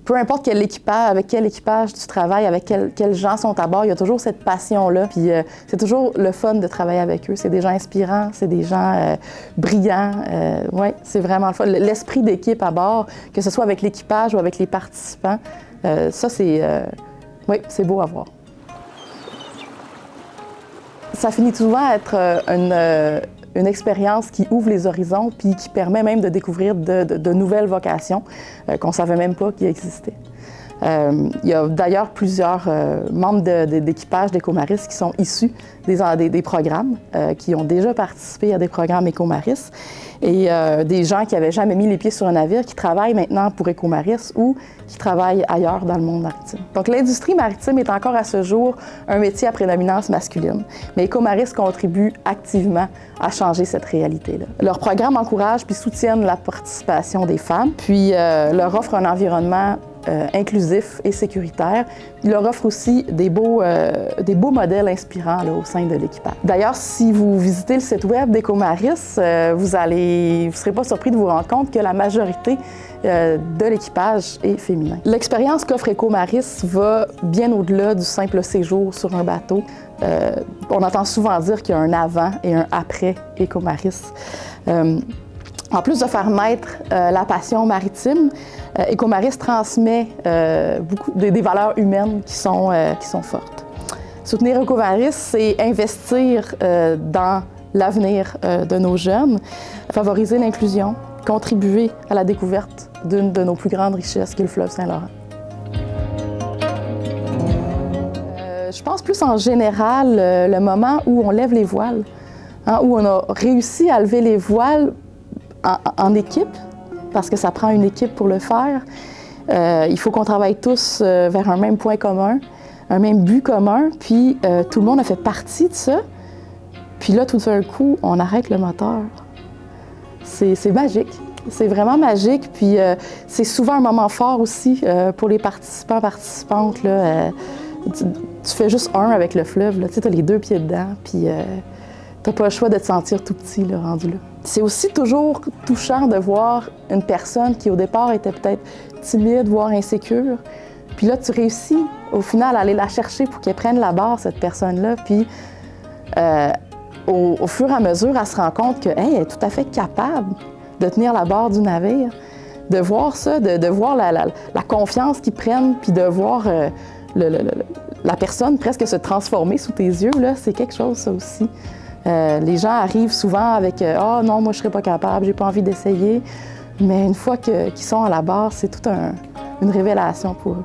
peu importe avec quel équipage tu travailles, avec quels gens sont à bord, il y a toujours cette passion-là. Puis c'est toujours le fun de travailler avec eux. C'est des gens inspirants, c'est des gens brillants. Oui, c'est vraiment le fun. L'esprit d'équipe à bord, que ce soit avec l'équipage ou avec les participants, ça, c'est beau à voir. Ça finit souvent à être une expérience qui ouvre les horizons puis qui permet même de découvrir de nouvelles vocations qu'on ne savait même pas qui existaient. Il y a d'ailleurs plusieurs membres d'équipage d'Ecomaris qui sont issus des programmes, qui ont déjà participé à des programmes Ecomaris, et des gens qui n'avaient jamais mis les pieds sur un navire, qui travaillent maintenant pour Ecomaris ou qui travaillent ailleurs dans le monde maritime. Donc l'industrie maritime est encore à ce jour un métier à prédominance masculine, mais Ecomaris contribue activement à changer cette réalité-là. Leurs programmes encouragent puis soutiennent la participation des femmes, puis leur offrent un environnement inclusif et sécuritaire. Il leur offre aussi des beaux modèles inspirants là, au sein de l'équipage. D'ailleurs, si vous visitez le site web d'Ecomaris, vous ne serez pas surpris de vous rendre compte que la majorité de l'équipage est féminin. L'expérience qu'offre Ecomaris va bien au-delà du simple séjour sur un bateau. On entend souvent dire qu'il y a un avant et un après Ecomaris. En plus de faire naître la passion maritime, Ecomaris transmet des valeurs humaines qui sont fortes. Soutenir Ecomaris, c'est investir dans l'avenir de nos jeunes, favoriser l'inclusion, contribuer à la découverte d'une de nos plus grandes richesses, qui est le fleuve Saint-Laurent. Je pense plus en général le moment où on lève les voiles, hein, où on a réussi à lever les voiles en équipe, parce que ça prend une équipe pour le faire. Il faut qu'on travaille tous vers un même point commun, un même but commun, puis tout le monde a fait partie de ça. Puis là, tout d'un coup, on arrête le moteur. C'est magique. C'est vraiment magique, puis c'est souvent un moment fort aussi pour les participants, participantes. Là, tu fais juste un avec le fleuve, là, tu sais, as les deux pieds dedans, puis t'as pas le choix de te sentir tout petit, là, rendu là. C'est aussi toujours touchant de voir une personne qui, au départ, était peut-être timide, voire insécure. Puis là, tu réussis, au final, à aller la chercher pour qu'elle prenne la barre, cette personne-là. Puis, au fur et à mesure, elle se rend compte qu'elle est tout à fait capable de tenir la barre du navire. De voir ça, de voir la confiance qu'ils prennent, puis de voir la personne presque se transformer sous tes yeux, là, c'est quelque chose, ça aussi. Les gens arrivent souvent avec « Ah non, moi je serais pas capable, j'ai pas envie d'essayer ». Mais une fois qu'ils sont à la barre, c'est toute une révélation pour eux.